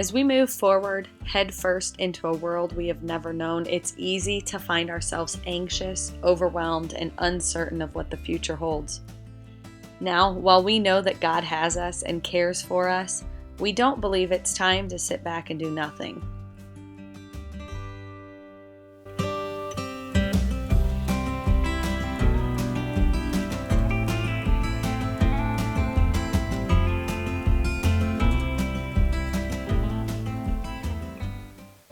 As we move forward, head first into a world we have never known, it's easy to find ourselves anxious, overwhelmed, and uncertain of what the future holds. Now, while we know that God has us and cares for us, we don't believe it's time to sit back and do nothing.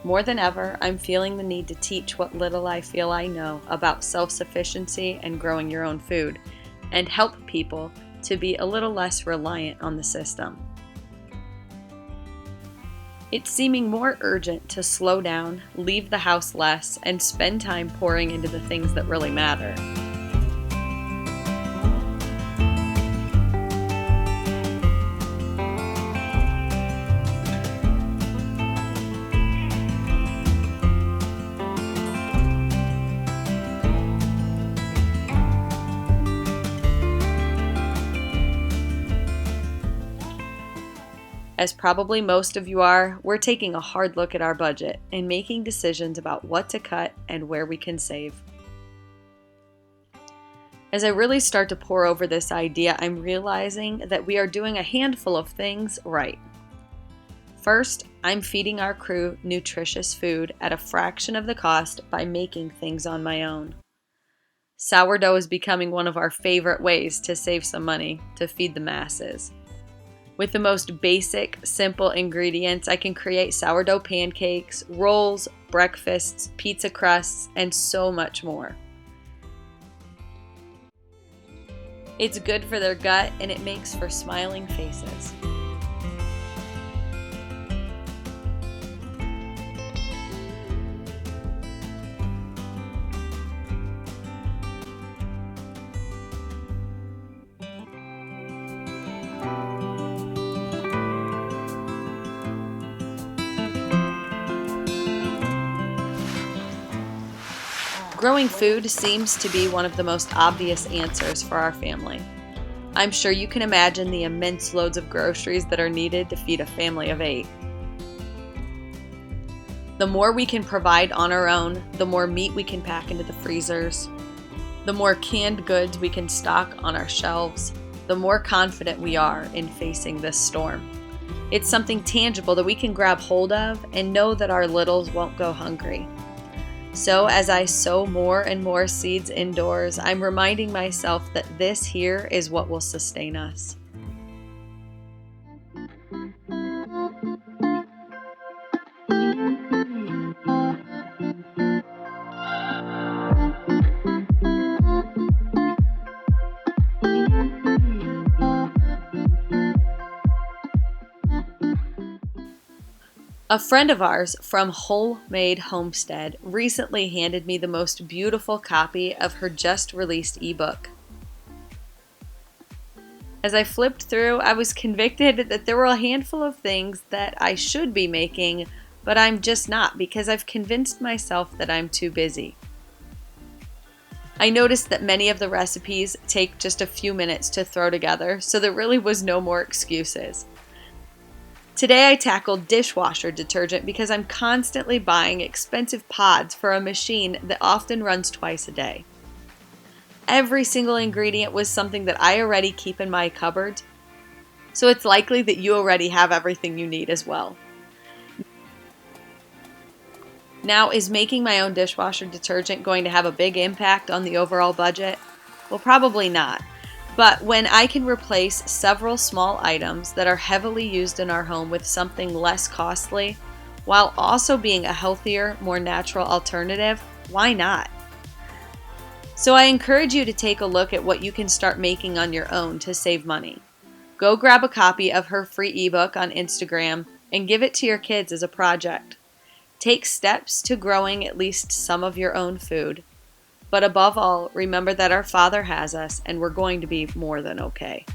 More than ever, I'm feeling the need to teach what little I feel I know about self-sufficiency and growing your own food, and help people to be a little less reliant on the system. It's seeming more urgent to slow down, leave the house less, and spend time pouring into the things that really matter. As probably most of you are, we're taking a hard look at our budget and making decisions about what to cut and where we can save. As I really start to pore over this idea, I'm realizing that we are doing a handful of things right. First, I'm feeding our crew nutritious food at a fraction of the cost by making things on my own. Sourdough is becoming one of our favorite ways to save some money to feed the masses. With the most basic, simple ingredients, I can create sourdough pancakes, rolls, breakfasts, pizza crusts, and so much more. It's good for their gut and it makes for smiling faces. Growing food seems to be one of the most obvious answers for our family. I'm sure you can imagine the immense loads of groceries that are needed to feed a family of 8. The more we can provide on our own, the more meat we can pack into the freezers, the more canned goods we can stock on our shelves, the more confident we are in facing this storm. It's something tangible that we can grab hold of and know that our littles won't go hungry. So as I sow more and more seeds indoors, I'm reminding myself that this here is what will sustain us. A friend of ours from Homestead recently handed me the most beautiful copy of her just released ebook. As I flipped through, I was convicted that there were a handful of things that I should be making, but I'm just not because I've convinced myself that I'm too busy. I noticed that many of the recipes take just a few minutes to throw together, so there really was no more excuses. Today I tackled dishwasher detergent because I'm constantly buying expensive pods for a machine that often runs twice a day. Every single ingredient was something that I already keep in my cupboard, so it's likely that you already have everything you need as well. Now, is making my own dishwasher detergent going to have a big impact on the overall budget? Well, probably not. But when I can replace several small items that are heavily used in our home with something less costly, while also being a healthier, more natural alternative, why not? So I encourage you to take a look at what you can start making on your own to save money. Go grab a copy of her free ebook on Instagram and give it to your kids as a project. Take steps to growing at least some of your own food. But above all, remember that our Father has us and we're going to be more than okay.